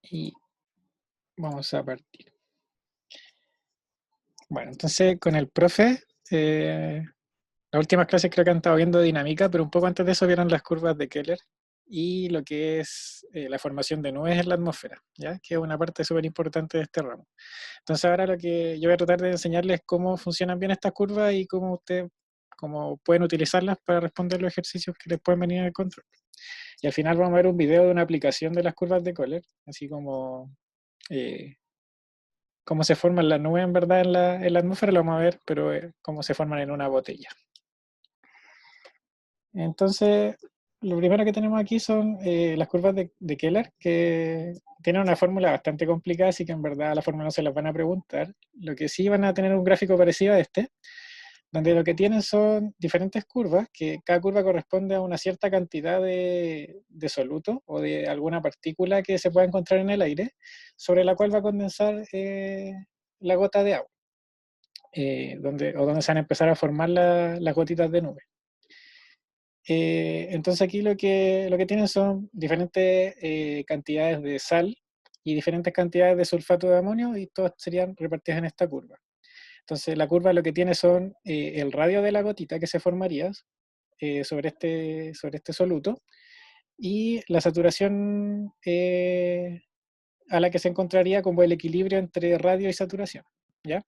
Y vamos a partir. Bueno, entonces con el profe, las últimas clases creo que han estado viendo dinámica, pero un poco antes de eso vieron las curvas de Keller y lo que es la formación de nubes en la atmósfera, ¿ya? Que es una parte súper importante de este ramo. Entonces ahora lo que yo voy a tratar de enseñarles es cómo funcionan bien estas curvas y cómo pueden utilizarlas para responder los ejercicios que les pueden venir en el control. Y al final vamos a ver un video de una aplicación de las curvas de Keller, así como eh, cómo se forman las nubes en verdad en la atmósfera, lo vamos a ver, pero cómo se forman en una botella. Entonces, lo primero que tenemos aquí son las curvas de Keller, que tienen una fórmula bastante complicada, así que en verdad la fórmula no se las van a preguntar. Lo que sí van a tener un gráfico parecido a este, donde lo que tienen son diferentes curvas, que cada curva corresponde a una cierta cantidad de soluto o de alguna partícula que se pueda encontrar en el aire, sobre la cual va a condensar la gota de agua, donde se van a empezar a formar las gotitas de nube. Entonces aquí lo que tienen son diferentes cantidades de sal y diferentes cantidades de sulfato de amonio y todas serían repartidas en esta curva. Entonces la curva lo que tiene son el radio de la gotita que se formaría sobre este soluto y la saturación a la que se encontraría como el equilibrio entre radio y saturación, ¿ya?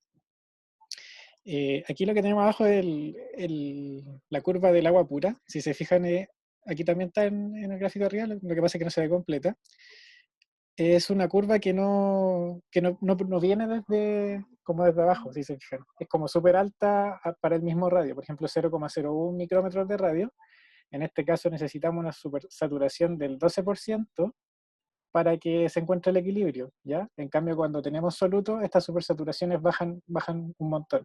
Aquí lo que tenemos abajo es la curva del agua pura. Si se fijan, aquí también está en el gráfico arriba, lo que pasa es que no se ve completa. Es una curva que no viene como desde abajo, si se fijan. Es como súper alta para el mismo radio, por ejemplo 0,01 micrómetros de radio. En este caso necesitamos una supersaturación del 12% para que se encuentre el equilibrio, ¿ya? En cambio, cuando tenemos soluto, estas supersaturaciones bajan un montón,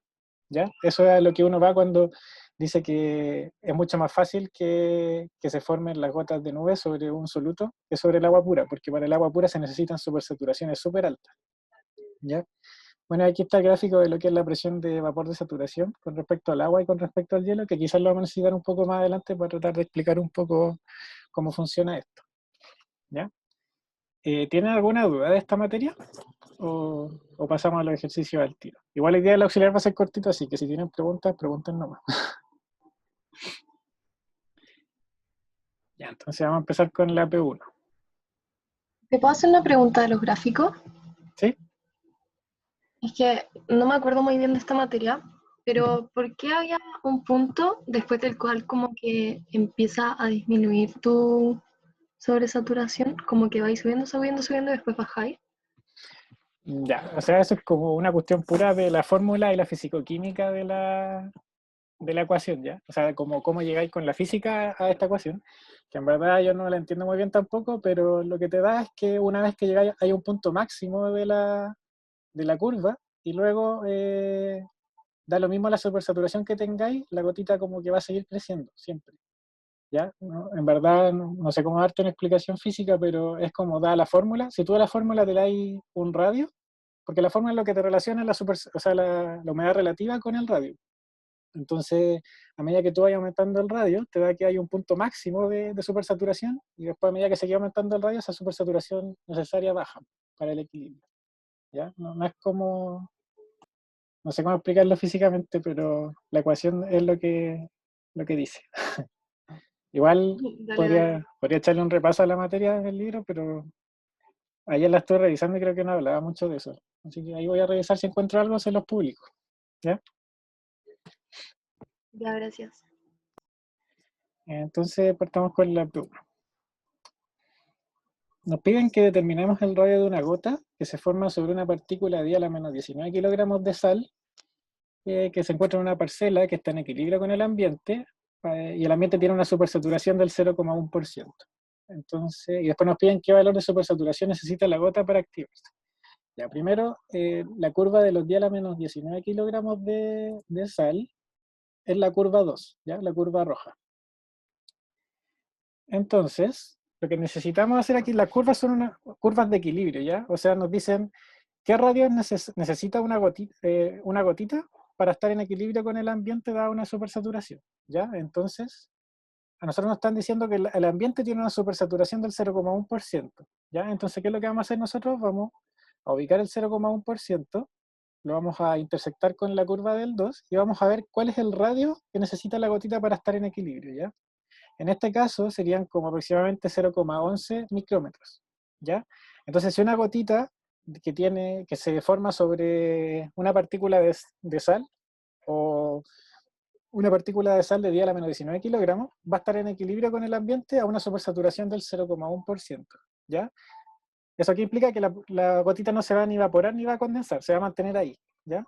¿ya? Eso es a lo que uno va cuando dice que es mucho más fácil que se formen las gotas de nube sobre un soluto que sobre el agua pura, porque para el agua pura se necesitan supersaturaciones súper altas, ¿ya? Bueno, aquí está el gráfico de lo que es la presión de vapor de saturación con respecto al agua y con respecto al hielo, que quizás lo vamos a necesitar un poco más adelante para tratar de explicar un poco cómo funciona esto, ¿ya? ¿Tienen alguna duda de esta materia? ¿O pasamos a los ejercicios al tiro? Igual la idea del auxiliar va a ser cortito, así que si tienen preguntas, pregunten nomás. Ya, entonces vamos a empezar con la P1. ¿Te puedo hacer una pregunta de los gráficos? ¿Sí? Es que no me acuerdo muy bien de esta materia, Ujú. pero ¿por qué había un punto después del cual como que empieza a disminuir tu sobresaturación? Como que vais subiendo, subiendo, subiendo y después bajáis. Ya, o sea, eso es como una cuestión pura de la fórmula y la fisicoquímica de la ecuación, ¿ya? O sea, como cómo llegáis con la física a esta ecuación, que en verdad yo no la entiendo muy bien tampoco, pero lo que te da es que una vez que llegáis hay un punto máximo de la curva y luego da lo mismo la supersaturación que tengáis, la gotita como que va a seguir creciendo siempre. ¿Ya? No, en verdad no sé cómo darte una explicación física, pero es como da la fórmula. Si tú a la fórmula te dais un radio, porque la fórmula es lo que te relaciona la humedad relativa con el radio. Entonces, a medida que tú vayas aumentando el radio, te da que hay un punto máximo de supersaturación y después a medida que sigue aumentando el radio, esa supersaturación necesaria baja para el equilibrio. ¿Ya? No es como, no sé cómo explicarlo físicamente, pero la ecuación es lo que dice. Igual Dale, dale. podría echarle un repaso a la materia del libro, pero ayer la estuve revisando y creo que no hablaba mucho de eso. Así que ahí voy a revisar si encuentro algo, se los publico. ¿Ya? Ya, gracias. Entonces partamos con la pluma. Nos piden que determinemos el radio de una gota que se forma sobre una partícula de a la menos 19 kilogramos de sal que se encuentra en una parcela que está en equilibrio con el ambiente y el ambiente tiene una supersaturación del 0,1%. Entonces, y después nos piden qué valor de supersaturación necesita la gota para activarse. Ya, primero, la curva de los 10 a la menos 19 kilogramos de sal es la curva 2, ¿ya? La curva roja. Entonces, lo que necesitamos hacer aquí, las curvas son unas curvas de equilibrio, ¿ya? O sea, nos dicen qué radio necesita una gotita para estar en equilibrio con el ambiente dada una supersaturación, ¿ya? Entonces, a nosotros nos están diciendo que el ambiente tiene una supersaturación del 0,1%. ¿ya? Entonces, ¿qué es lo que vamos a hacer nosotros? Vamos a ubicar el 0,1%, lo vamos a intersectar con la curva del 2 y vamos a ver cuál es el radio que necesita la gotita para estar en equilibrio, ¿ya? En este caso serían como aproximadamente 0,11 micrómetros, ¿ya? Entonces, si una gotita que se forma sobre una partícula de sal o una partícula de sal de 10 a la menos 19 kilogramos, va a estar en equilibrio con el ambiente a una supersaturación del 0,1%, ¿ya? Eso aquí implica que la gotita no se va ni a evaporar ni va a condensar, se va a mantener ahí, ¿ya?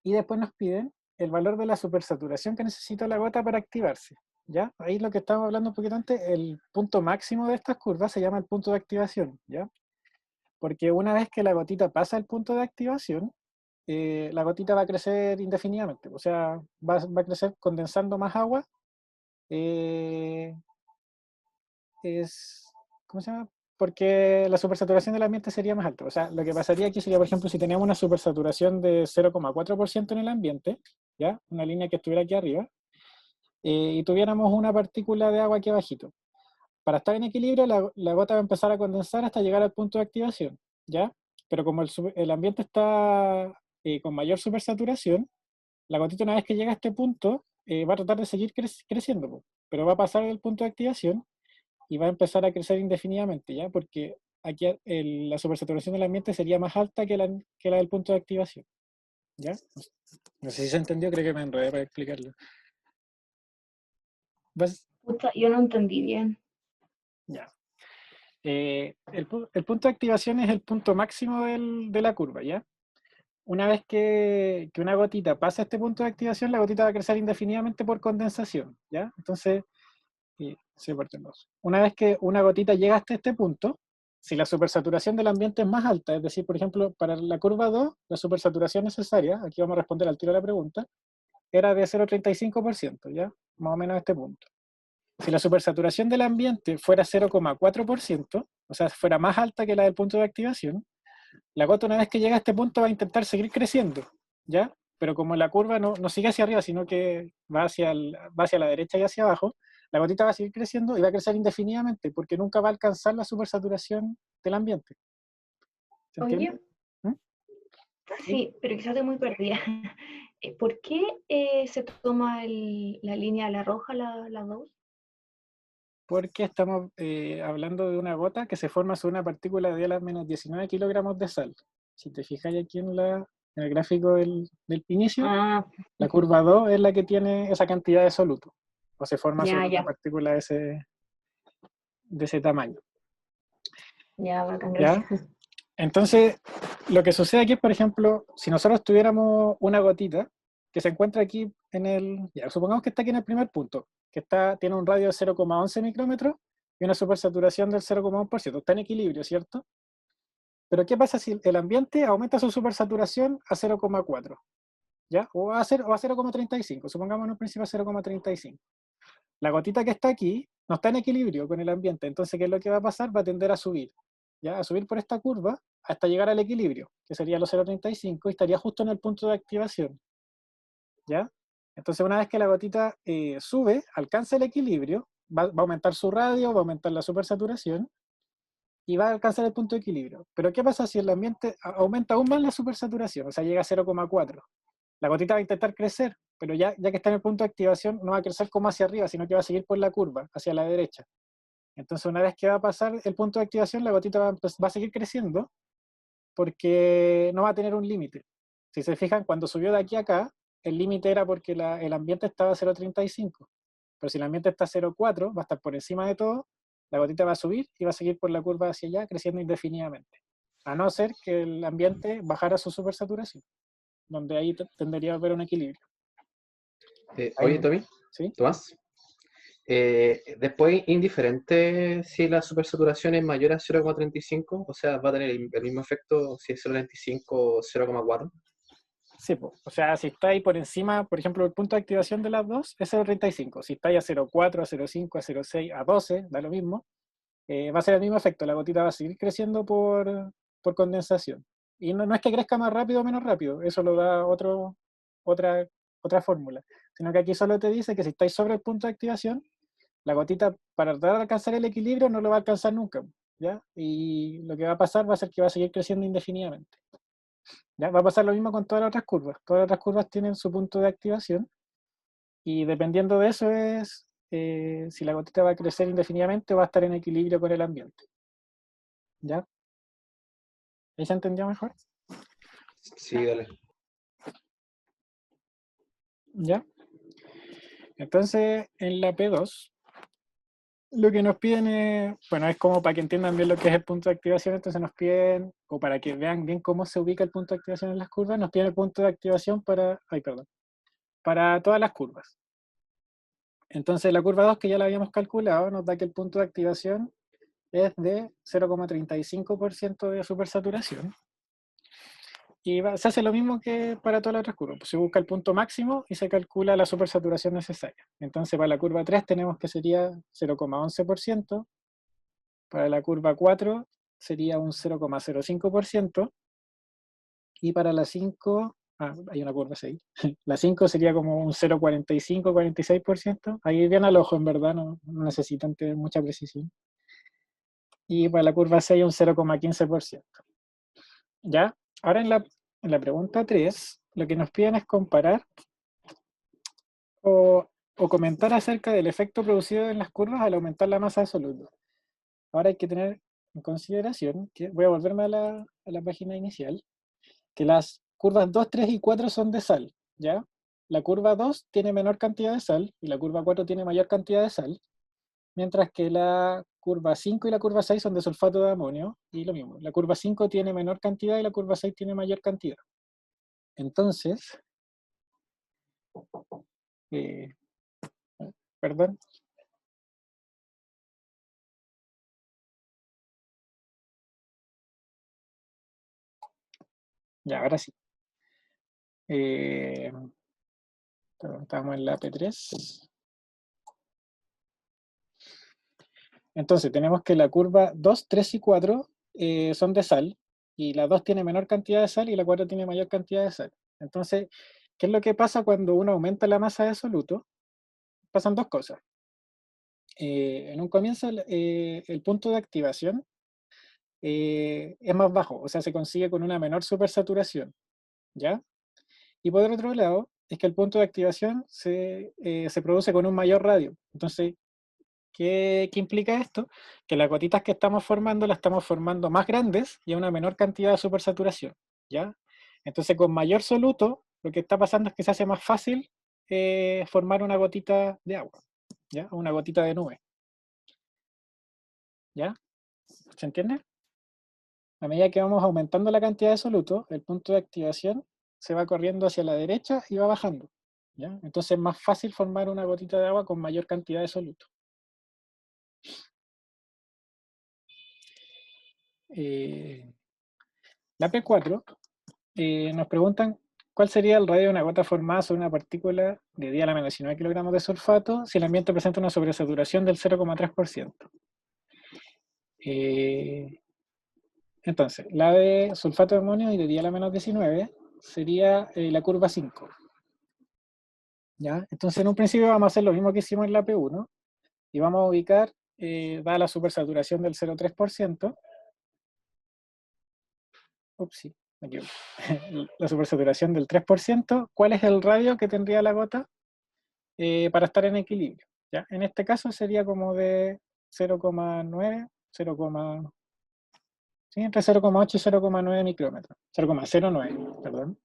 Y después nos piden el valor de la supersaturación que necesita la gota para activarse, ¿ya? Ahí lo que estábamos hablando un poquito antes, el punto máximo de estas curvas se llama el punto de activación, ¿ya? Porque una vez que la gotita pasa el punto de activación, la gotita va a crecer indefinidamente, o sea, va a crecer condensando más agua, eh, ¿cómo se llama? Porque la supersaturación del ambiente sería más alta. O sea, lo que pasaría aquí sería, por ejemplo, si teníamos una supersaturación de 0,4% en el ambiente, ¿ya? Una línea que estuviera aquí arriba, y tuviéramos una partícula de agua aquí abajito. Para estar en equilibrio, la gota va a empezar a condensar hasta llegar al punto de activación, ¿ya? Pero como el ambiente está con mayor supersaturación, la gotita una vez que llega a este punto, va a tratar de seguir creciendo, po, pero va a pasar el punto de activación y va a empezar a crecer indefinidamente, ¿ya? Porque aquí la supersaturación del ambiente sería más alta que la del punto de activación, ¿ya? No sé si se entendió, creo que me enredé para explicarlo. ¿Vas? Pucha, yo no entendí bien. Ya. El punto de activación es el punto máximo de la curva, ¿ya? Una vez que una gotita pasa este punto de activación, la gotita va a crecer indefinidamente por condensación, ¿ya? Entonces, se parten dos. Una vez que una gotita llega hasta este punto, si la supersaturación del ambiente es más alta, es decir, por ejemplo, para la curva 2, la supersaturación necesaria, aquí vamos a responder al tiro a la pregunta, era de 0,35%, ¿ya? Más o menos a este punto. Si la supersaturación del ambiente fuera 0,4%, o sea, fuera más alta que la del punto de activación, la gota una vez que llega a este punto va a intentar seguir creciendo, ¿ya? Pero como la curva no sigue hacia arriba, sino que va hacia la derecha y hacia abajo, la gotita va a seguir creciendo y va a crecer indefinidamente porque nunca va a alcanzar la supersaturación del ambiente. ¿Se entiende? Oye, ¿Mm? ¿Sí? sí, pero quizás estoy muy perdida. ¿Por qué se toma la línea la roja, la 2? Porque estamos hablando de una gota que se forma sobre una partícula de 10 a la menos 19 kilogramos de sal. Si te fijas aquí en el gráfico del inicio, Ah, la curva 2 es la que tiene esa cantidad de soluto, o se forma ya, sobre una ya, partícula de ese tamaño. ya, bacán, ¿Ya? gracias. Entonces, lo que sucede aquí es, por ejemplo, si nosotros tuviéramos una gotita que se encuentra aquí ya, supongamos que está aquí en el primer punto, que tiene un radio de 0,11 micrómetros y una supersaturación del 0,1%, está en equilibrio, ¿cierto? Pero ¿qué pasa si el ambiente aumenta su supersaturación a 0,4? ¿Ya? O a 0,35, supongamos en un principio a 0,35. La gotita que está aquí no está en equilibrio con el ambiente, entonces, ¿qué es lo que va a pasar? Va a tender a subir, ¿ya? A subir por esta curva hasta llegar al equilibrio, que sería los 0,35 y estaría justo en el punto de activación, ¿ya? Entonces, una vez que la gotita sube, alcanza el equilibrio, va a aumentar su radio, va a aumentar la supersaturación y va a alcanzar el punto de equilibrio. Pero ¿qué pasa si el ambiente aumenta aún más la supersaturación? O sea, llega a 0,4. La gotita va a intentar crecer, pero ya que está en el punto de activación, no va a crecer como hacia arriba, sino que va a seguir por la curva, hacia la derecha. Entonces, una vez que va a pasar el punto de activación, la gotita va a seguir creciendo porque no va a tener un límite. Si se fijan, cuando subió de aquí a acá, el límite era porque el ambiente estaba a 0,35. Pero si el ambiente está a 0,4, va a estar por encima de todo, la gotita va a subir y va a seguir por la curva hacia allá, creciendo indefinidamente. A no ser que el ambiente bajara su supersaturación, donde ahí tendría a haber un equilibrio. Oye, Ahí, Tommy, ¿sí? Tomás, después indiferente si la supersaturación es mayor a 0,35, o sea, va a tener el mismo efecto si es 0,25 o 0,4. Sí, po. O sea, si está ahí por encima, por ejemplo, el punto de activación de las dos es 0,35. Si está ahí a 0,4, a 0,5, a 0,6, a 12, da lo mismo, va a ser el mismo efecto. La gotita va a seguir creciendo por condensación. Y no es que crezca más rápido o menos rápido, eso lo da otra, otra fórmula. Sino que aquí solo te dice que si estáis sobre el punto de activación, la gotita para tratar de alcanzar el equilibrio no lo va a alcanzar nunca. ¿ya? Y lo que va a pasar va a ser que va a seguir creciendo indefinidamente. ¿Ya? Va a pasar lo mismo con todas las otras curvas. Todas las otras curvas tienen su punto de activación y dependiendo de eso es si la gotita va a crecer indefinidamente o va a estar en equilibrio con el ambiente. ¿Ya? ¿Ahí se entendió mejor? Sí, dale. ¿Ya? Entonces, en la P2, lo que nos piden es, bueno, es como para que entiendan bien lo que es el punto de activación, entonces nos piden, o para que vean bien cómo se ubica el punto de activación en las curvas, nos piden el punto de activación para, para todas las curvas. Entonces la curva 2, que ya la habíamos calculado, nos da que el punto de activación es de 0,35% de supersaturación. Y se hace lo mismo que para todas las otras curvas. Pues se busca el punto máximo y se calcula la supersaturación necesaria. Entonces para la curva 3 tenemos que sería 0,11%. Para la curva 4 sería un 0,05%. Y para la 5, hay una curva 6. La 5 sería como un 0,45-46%. Ahí bien al ojo, en verdad, no necesitan tener mucha precisión. Y para la curva 6 un 0,15%. ¿Ya? Ahora en la pregunta 3, lo que nos piden es comparar o comentar acerca del efecto producido en las curvas al aumentar la masa absoluta. Ahora hay que tener en consideración que, voy a volverme a la página inicial, que las curvas 2, 3 y 4 son de sal, ¿ya? La curva 2 tiene menor cantidad de sal y la curva 4 tiene mayor cantidad de sal, mientras que la curva 5 y la curva 6 son de sulfato de amonio, y lo mismo, la curva 5 tiene menor cantidad y la curva 6 tiene mayor cantidad. Entonces, eh, perdón, ya, ahora sí. Estamos en la P3. Entonces, tenemos que la curva 2, 3 y 4 son de sal, y la 2 tiene menor cantidad de sal y la 4 tiene mayor cantidad de sal. Entonces, ¿qué es lo que pasa cuando uno aumenta la masa de soluto? Pasan dos cosas. En un comienzo, el punto de activación es más bajo, o sea, se consigue con una menor supersaturación, ¿ya? Y por otro lado, es que el punto de activación se produce con un mayor radio. Entonces, ¿qué implica esto? Que las gotitas que estamos formando las estamos formando más grandes y a una menor cantidad de supersaturación, ¿ya? Entonces, con mayor soluto, lo que está pasando es que se hace más fácil formar una gotita de agua, ¿ya? Una gotita de nube, ¿ya? ¿Se entiende? A medida que vamos aumentando la cantidad de soluto, el punto de activación se va corriendo hacia la derecha y va bajando, ¿ya? Entonces es más fácil formar una gotita de agua con mayor cantidad de soluto. La P4 nos preguntan cuál sería el radio de una gota formada sobre una partícula de 10 a la menos 19 kilogramos de sulfato si el ambiente presenta una sobresaturación del 0,3%. Entonces, la de sulfato de amonio y de 10 a la menos 19 sería la curva 5. ¿Ya? Entonces, en un principio vamos a hacer lo mismo que hicimos en la P1 y vamos a ubicar, dada la supersaturación del 0,3%, ups, sí, me equivoco. La supersaturación del 3%, ¿cuál es el radio que tendría la gota para estar en equilibrio? ¿Ya? En este caso sería como de 0,9, 0, sí, entre 0,8 y 0,9 micrómetros, 0,09, perdón.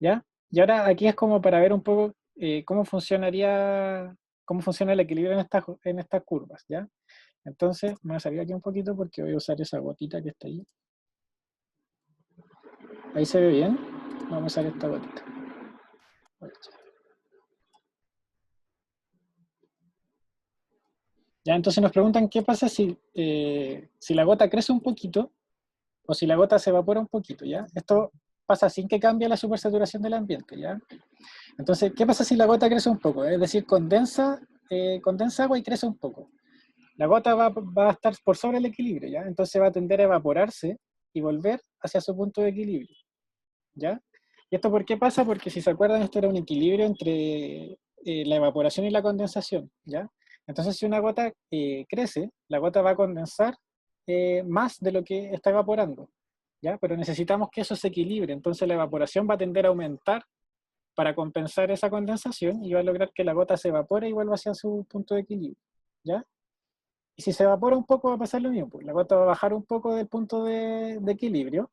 ¿Ya? Y ahora aquí es como para ver un poco cómo funciona el equilibrio en estas curvas, ¿ya? Entonces, me voy a salir aquí un poquito porque voy a usar esa gotita que está ahí. Ahí se ve bien. Vamos a usar esta gotita. Ya, entonces nos preguntan qué pasa si la gota crece un poquito o si la gota se evapora un poquito, ¿ya? Esto pasa sin que cambie la supersaturación del ambiente, ¿ya? Entonces, ¿qué pasa si la gota crece un poco? Es decir, condensa agua y crece un poco. La gota va a estar por sobre el equilibrio, ¿ya? Entonces va a tender a evaporarse y volver hacia su punto de equilibrio, ¿ya? ¿Y esto por qué pasa? Porque si se acuerdan, esto era un equilibrio entre la evaporación y la condensación, ¿ya? Entonces si una gota crece, la gota va a condensar más de lo que está evaporando, ¿ya? Pero necesitamos que eso se equilibre, entonces la evaporación va a tender a aumentar para compensar esa condensación y va a lograr que la gota se evapore y vuelva hacia su punto de equilibrio, ¿ya? Y si se evapora un poco va a pasar lo mismo, pues la gota va a bajar un poco del punto de equilibrio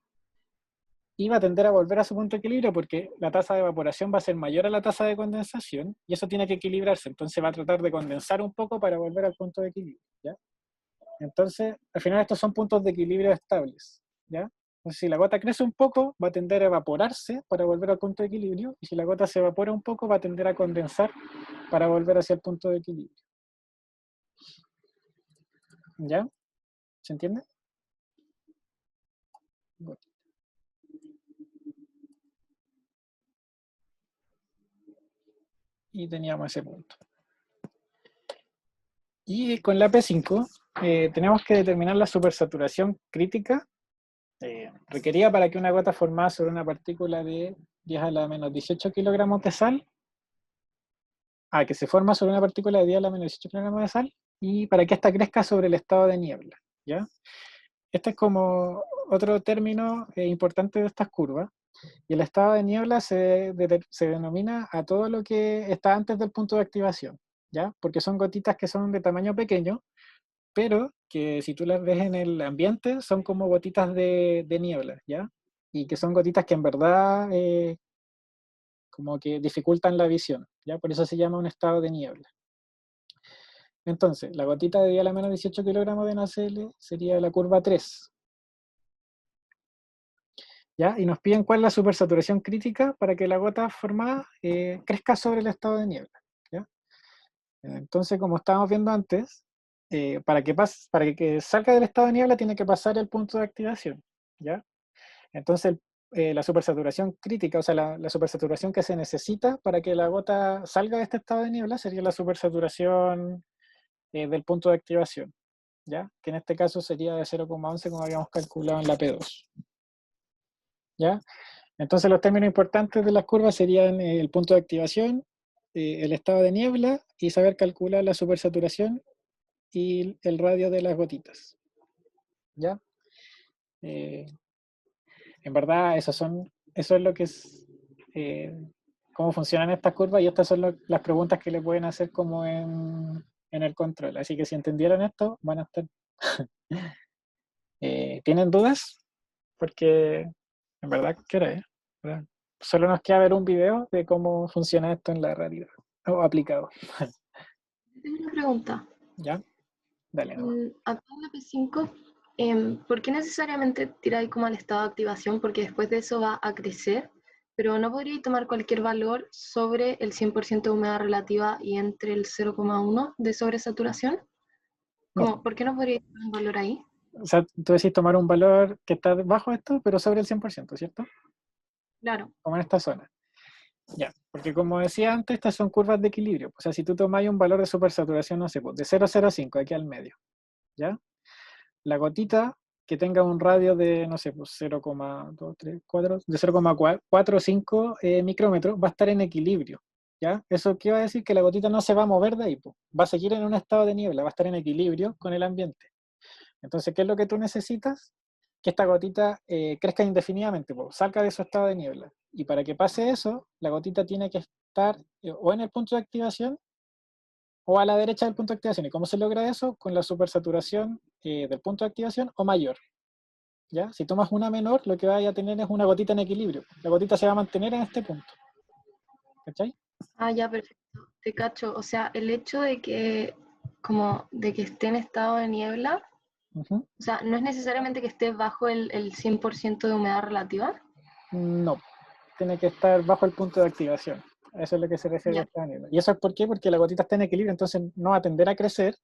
y va a tender a volver a su punto de equilibrio porque la tasa de evaporación va a ser mayor a la tasa de condensación y eso tiene que equilibrarse, entonces va a tratar de condensar un poco para volver al punto de equilibrio, ¿ya? Entonces, al final estos son puntos de equilibrio estables, ¿ya? Entonces, si la gota crece un poco, va a tender a evaporarse para volver al punto de equilibrio, y si la gota se evapora un poco, va a tender a condensar para volver hacia el punto de equilibrio. ¿Ya? ¿Se entiende? Bueno. Y teníamos ese punto. Y con la P5 tenemos que determinar la supersaturación crítica requerida para que una gota formada sobre una partícula de 10 a la menos 18 kilogramos de sal, que se forma sobre una partícula de 10 a la menos 18 kilogramos de sal, y para que ésta crezca sobre el estado de niebla, ¿ya? Este es como otro término importante de estas curvas, y el estado de niebla se denomina a todo lo que está antes del punto de activación, ¿ya? Porque son gotitas que son de tamaño pequeño, pero que si tú las ves en el ambiente son como gotitas de niebla, ¿ya? Y que son gotitas que en verdad como que dificultan la visión, ¿ya? Por eso se llama un estado de niebla. Entonces, la gotita de 10 a la menos 18 kilogramos de NaCl sería la curva 3, ¿ya? Y nos piden cuál es la supersaturación crítica para que la gota formada crezca sobre el estado de niebla, ¿ya? Entonces, como estábamos viendo antes, para que salga del estado de niebla tiene que pasar el punto de activación, ¿ya? Entonces, la supersaturación crítica, o sea, la supersaturación que se necesita para que la gota salga de este estado de niebla sería la supersaturación del punto de activación, ¿ya? Que en este caso sería de 0,11 como habíamos calculado en la P2, ¿ya? Entonces los términos importantes de las curvas serían el punto de activación, el estado de niebla y saber calcular la supersaturación y el radio de las gotitas, ¿ya? En verdad eso es lo que es cómo funcionan estas curvas y estas son las preguntas que le pueden hacer como en el control. Así que si entendieron esto, van a estar... ¿Tienen dudas? Porque en verdad, ¿qué hora es? ¿Verdad? Solo nos queda ver un video de cómo funciona esto en la realidad, o aplicado. Tengo una pregunta. ¿Ya? Dale, no. Acá en la P5, ¿por qué necesariamente tiráis como al estado de activación? Porque después de eso va a crecer, pero no podríais tomar cualquier valor sobre el 100% de humedad relativa y entre el 0,1 de sobresaturación. No. ¿Por qué no podríais tomar un valor ahí? O sea, tú decís tomar un valor que está bajo esto, pero sobre el 100%, ¿cierto? Claro. Como en esta zona. Ya, porque como decía antes, estas son curvas de equilibrio. O sea, si tú tomas un valor de supersaturación, no sé, pues de 0,05 aquí al medio, ¿ya? La gotita que tenga un radio de, no sé, pues 0,2, 3, 4, de 0,45 micrómetros, va a estar en equilibrio, ¿ya? ¿Eso qué va a decir? Que la gotita no se va a mover de ahí, pues. Va a seguir en un estado de niebla, va a estar en equilibrio con el ambiente. Entonces, ¿qué es lo que tú necesitas? Que esta gotita crezca indefinidamente, pues, salga de su estado de niebla. Y para que pase eso, la gotita tiene que estar o en el punto de activación o a la derecha del punto de activación. ¿Y cómo se logra eso? Con la supersaturación del punto de activación o mayor, ¿ya? Si tomas una menor, lo que vaya a tener es una gotita en equilibrio. La gotita se va a mantener en este punto. ¿Cachai? Ah, ya, perfecto. Te cacho. O sea, el hecho de que, de que esté en estado de niebla, Uh-huh. o sea, no es necesariamente que esté bajo el 100% de humedad relativa. No, tiene que estar bajo el punto de activación. Eso es lo que se refiere a esta niebla. ¿Y eso es por qué? Porque la gotita está en equilibrio, entonces no va a tender a crecer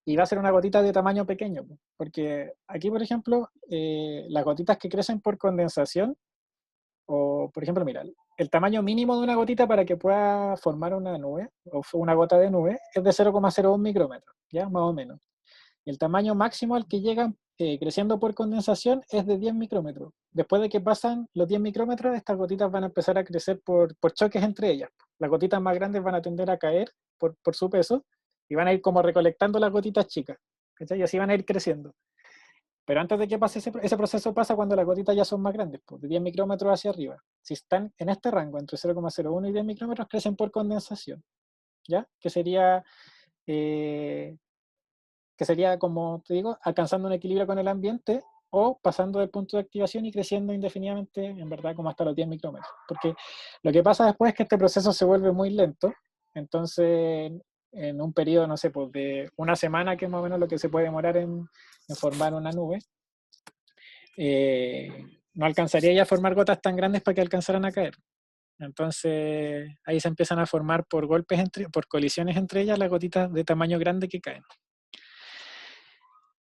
y va a ser una gotita de tamaño pequeño. Porque aquí, por ejemplo, las gotitas que crecen por condensación, o por ejemplo, mira, el tamaño mínimo de una gotita para que pueda formar una nube, o una gota de nube, es de 0,01 micrómetros, ¿ya? Más o menos. Y el tamaño máximo al que llegan creciendo por condensación es de 10 micrómetros. Después de que pasan los 10 micrómetros, estas gotitas van a empezar a crecer por choques entre ellas. Las gotitas más grandes van a tender a caer por su peso y van a ir como recolectando las gotitas chicas, ¿cachai? Y así van a ir creciendo. Pero antes de que pase ese proceso pasa cuando las gotitas ya son más grandes, pues, de 10 micrómetros hacia arriba. Si están en este rango, entre 0,01 y 10 micrómetros, crecen por condensación, ¿ya? Que sería, como te digo, alcanzando un equilibrio con el ambiente o pasando del punto de activación y creciendo indefinidamente, en verdad, como hasta los 10 micrómetros. Porque lo que pasa después es que este proceso se vuelve muy lento, entonces en un periodo, no sé, pues de una semana, que es más o menos lo que se puede demorar en formar una nube, no alcanzaría ya a formar gotas tan grandes para que alcanzaran a caer. Entonces ahí se empiezan a formar por golpes, por colisiones entre ellas, las gotitas de tamaño grande que caen.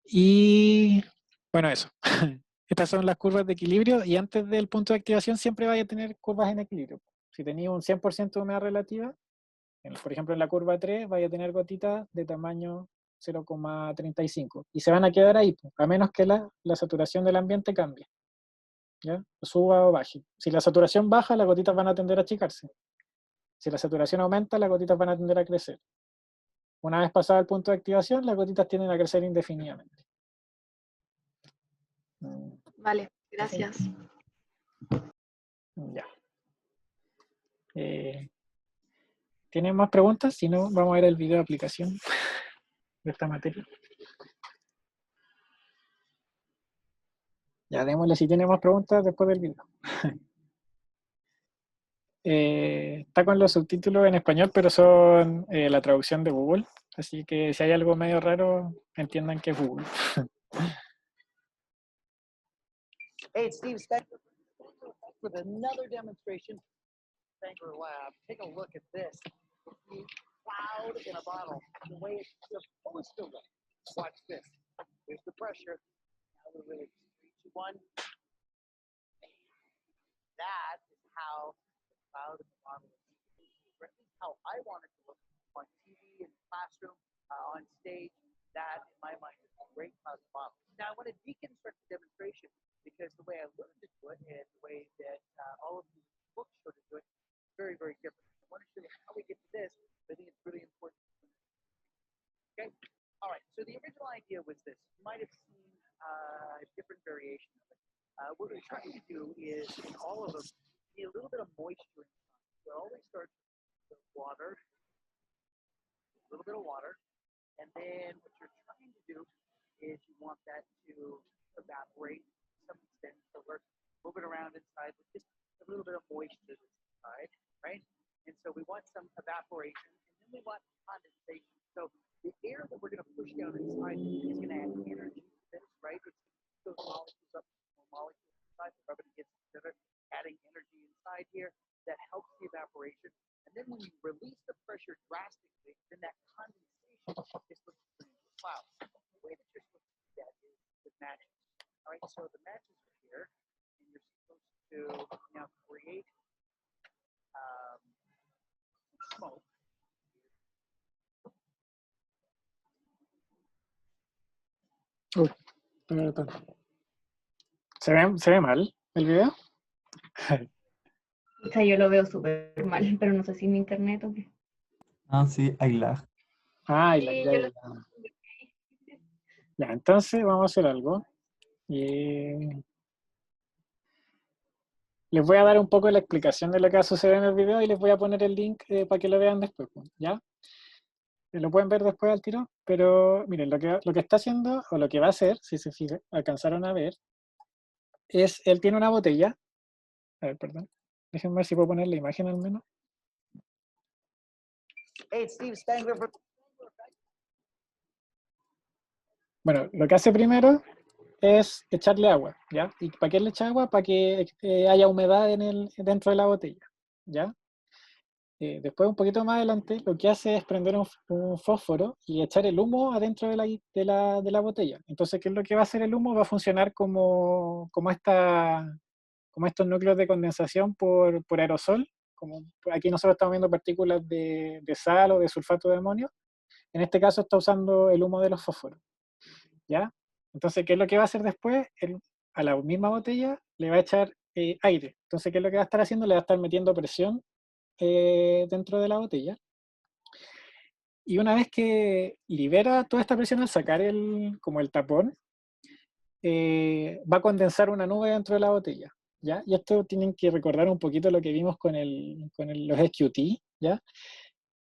Y bueno, eso. Estas son las curvas de equilibrio y antes del punto de activación siempre vaya a tener curvas en equilibrio. Si tenía un 100% de humedad relativa, por ejemplo en la curva 3 vaya a tener gotitas de tamaño 0,35 y se van a quedar ahí, a menos que la saturación del ambiente cambie, ¿ya? Suba o baje. Si la saturación baja, las gotitas van a tender a achicarse. Si la saturación aumenta, las gotitas van a tender a crecer. Una vez pasado el punto de activación, las gotitas tienden a crecer indefinidamente. Vale, gracias. Ya. ¿Tienen más preguntas? Si no, vamos a ver el video de aplicación de esta materia. Ya, démosle si tienen más preguntas después del video. Está con los subtítulos en español, pero son la traducción de Google. Así que si hay algo medio raro, entiendan que es Google. Hey, it's Steve Spector with another demonstration. Spangler Lab. Take a look at this. The cloud in a bottle, the way it's supposed to look. Watch this. Here's the pressure. Now we're really 3, 2, 1. That is how the cloud in the bottle is. Or at least how I want it to look on TV, in the classroom, on stage. That, in my mind, is a great cloud in the bottle. Now, I want to deconstruct the demonstration because the way I learned to do it and the way that all of these books show to do it is very, very different. I want to show you how we get to this, but I think it's really important. Okay? All right, so the original idea was this. You might have seen different variations of it. What we're trying to do is, in all of them, see a little bit of moisture inside. So it always starts with water, a little bit of water, and then what you're trying to do is you want that to evaporate to some extent. So we're moving around inside with just a little bit of moisture inside, right? And so we want some evaporation, and then we want condensation. So the air that we're going to push down inside is going to add energy to this, right? It's those molecules up, more molecules inside, the rubber gets together, adding energy inside here that helps the evaporation. And then when you release the pressure drastically, then that condensation is supposed to turn into clouds. The way that you're supposed to do that is with matches. All right, so the matches are here, and you're supposed to now create smoke. ¿Se ve mal el video? O sea, yo lo veo súper mal, pero no sé si mi internet o qué. Ah, sí, hay lag. Ah, Sí, ya, yo ya. lo- Ya, entonces vamos a hacer algo. Les voy a dar un poco de la explicación de lo que va a suceder en el video y les voy a poner el link para que lo vean después, ¿ya? Lo pueden ver después al tiro, pero miren, lo que está haciendo, o lo que va a hacer, si se fijan, alcanzaron a ver, es, él tiene una botella. A ver, perdón. Déjenme ver si puedo poner la imagen al menos. Hey, it's Steve Spangler. Bueno, lo que hace primero es echarle agua, ¿ya? ¿Y para qué le echa agua? Para que haya humedad dentro de la botella, ¿ya? Después, un poquito más adelante, lo que hace es prender un fósforo y echar el humo adentro de la botella. Entonces, ¿qué es lo que va a hacer el humo? Va a funcionar como estos núcleos de condensación por aerosol. Como aquí nosotros estamos viendo partículas de sal o de sulfato de amonio. En este caso está usando el humo de los fósforos, ¿ya? Entonces, ¿qué es lo que va a hacer después? A la misma botella le va a echar aire. Entonces, ¿qué es lo que va a estar haciendo? Le va a estar metiendo presión dentro de la botella. Y una vez que libera toda esta presión al sacar como el tapón, va a condensar una nube dentro de la botella, ¿ya? Y esto tienen que recordar un poquito lo que vimos con los SQT, ¿ya?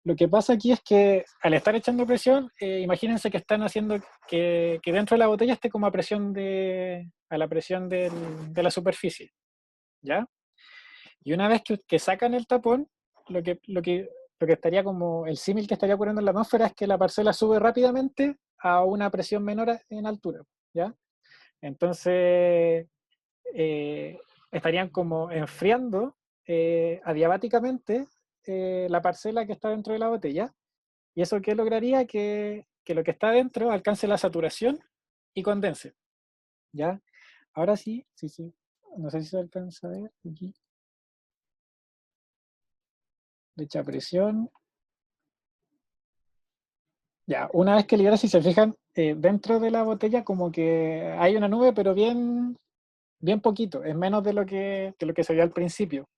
Lo que pasa aquí es que al estar echando presión, imagínense que están haciendo que dentro de la botella esté como a la presión de la superficie, ¿ya? Y una vez que sacan el tapón, lo que estaría como el símil que estaría ocurriendo en la atmósfera es que la parcela sube rápidamente a una presión menor en altura, ¿ya? Entonces, estarían como enfriando adiabáticamente la parcela que está dentro de la botella. ¿Y eso qué lograría? Que lo que está dentro alcance la saturación y condense. ¿Ya? Ahora sí, sí, sí. No sé si se alcanza a ver aquí. Le echa presión. Ya, una vez que libera, si se fijan, dentro de la botella como que hay una nube, pero bien, bien poquito. Es menos de lo que se vio al principio.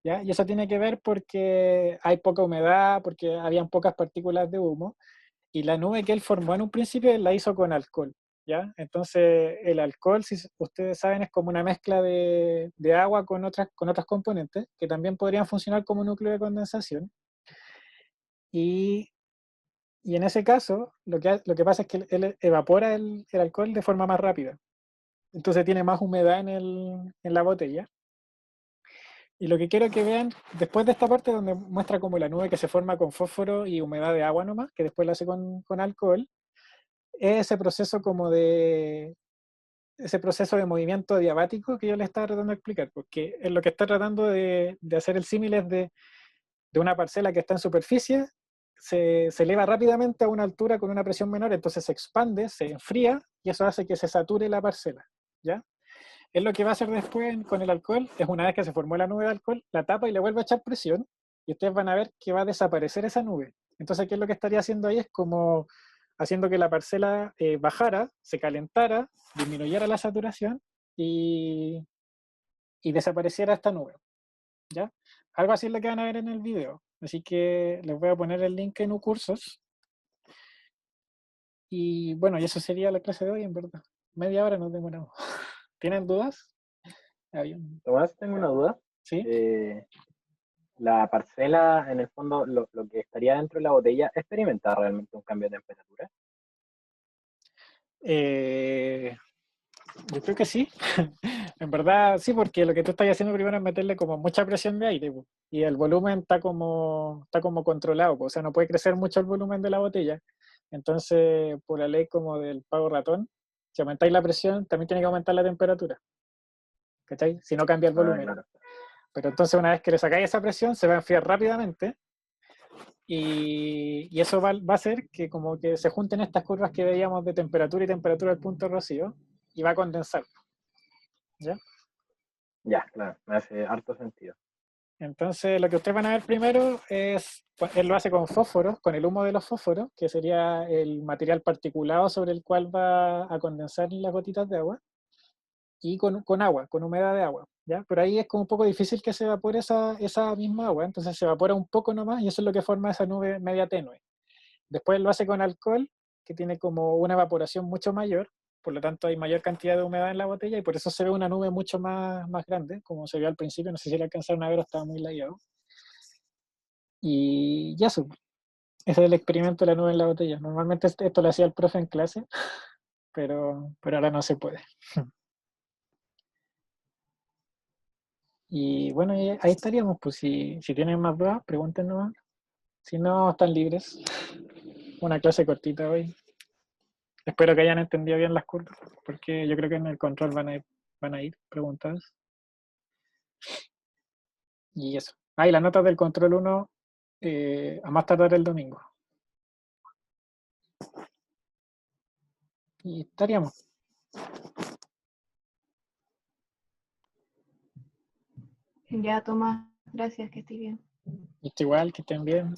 ¿Ya? Y eso tiene que ver porque hay poca humedad, porque habían pocas partículas de humo. Y la nube que él formó en un principio la hizo con alcohol, ¿ya? Entonces el alcohol, si ustedes saben, es como una mezcla de agua con otros componentes que también podrían funcionar como núcleo de condensación. Y, y en ese caso, lo que pasa es que él evapora el alcohol de forma más rápida. Entonces tiene más humedad en la botella. Y lo que quiero que vean, después de esta parte donde muestra como la nube que se forma con fósforo y humedad de agua nomás, que después la hace con alcohol, es ese proceso de movimiento diabático que yo le estaba tratando de explicar, porque en lo que está tratando de hacer el símil es de una parcela que está en superficie, se eleva rápidamente a una altura con una presión menor, entonces se expande, se enfría, y eso hace que se sature la parcela, ¿ya? Es lo que va a hacer después con el alcohol, es una vez que se formó la nube de alcohol, la tapa y le vuelve a echar presión, y ustedes van a ver que va a desaparecer esa nube. Entonces, ¿qué es lo que estaría haciendo ahí? Es como haciendo que la parcela bajara, se calentara, disminuyera la saturación y desapareciera esta nube, ¿ya? Algo así es lo que van a ver en el video. Así que les voy a poner el link en UCursos. Y bueno, y eso sería la clase de hoy, en verdad. Media hora nos demoramos. ¿Tienen dudas? Ah, bien. Tomás, tengo una duda. ¿Sí? La parcela, en el fondo, lo que estaría dentro de la botella, ¿experimenta realmente un cambio de temperatura? Yo creo que sí. En verdad, sí, porque lo que tú estás haciendo primero es meterle como mucha presión de aire, po, y el volumen está como controlado, po, o sea, no puede crecer mucho el volumen de la botella. Entonces, por la ley como del pago ratón, si aumentáis la presión, también tiene que aumentar la temperatura, ¿cachai? Si no cambia el Ah, volumen. claro. Pero entonces una vez que le sacáis esa presión, se va a enfriar rápidamente y eso va a hacer que como que se junten estas curvas que veíamos de temperatura y temperatura del punto de rocío y va a condensar, ¿ya? Ya, claro, me hace harto sentido. Entonces, lo que ustedes van a ver primero es, pues, él lo hace con fósforos, con el humo de los fósforos, que sería el material particulado sobre el cual va a condensar las gotitas de agua, y con agua, con humedad de agua, ¿ya? Pero ahí es como un poco difícil que se evapore esa misma agua, entonces se evapora un poco nomás y eso es lo que forma esa nube media tenue. Después lo hace con alcohol, que tiene como una evaporación mucho mayor, por lo tanto hay mayor cantidad de humedad en la botella y por eso se ve una nube mucho más grande, como se vio al principio, no sé si la alcanzaron a ver o estaba muy lagueado. Y ya eso, ese es el experimento de la nube en la botella. Normalmente esto lo hacía el profe en clase, pero ahora no se puede. Y bueno, y ahí estaríamos, pues si tienen más dudas, pregúntenos. Si no, están libres. Una clase cortita hoy. Espero que hayan entendido bien las curvas, porque yo creo que en el control van a ir preguntadas. Y eso. Y las notas del control 1 a más tardar el domingo. Y estaríamos. Ya, Tomás, gracias, que estés bien. Igual, que estén bien.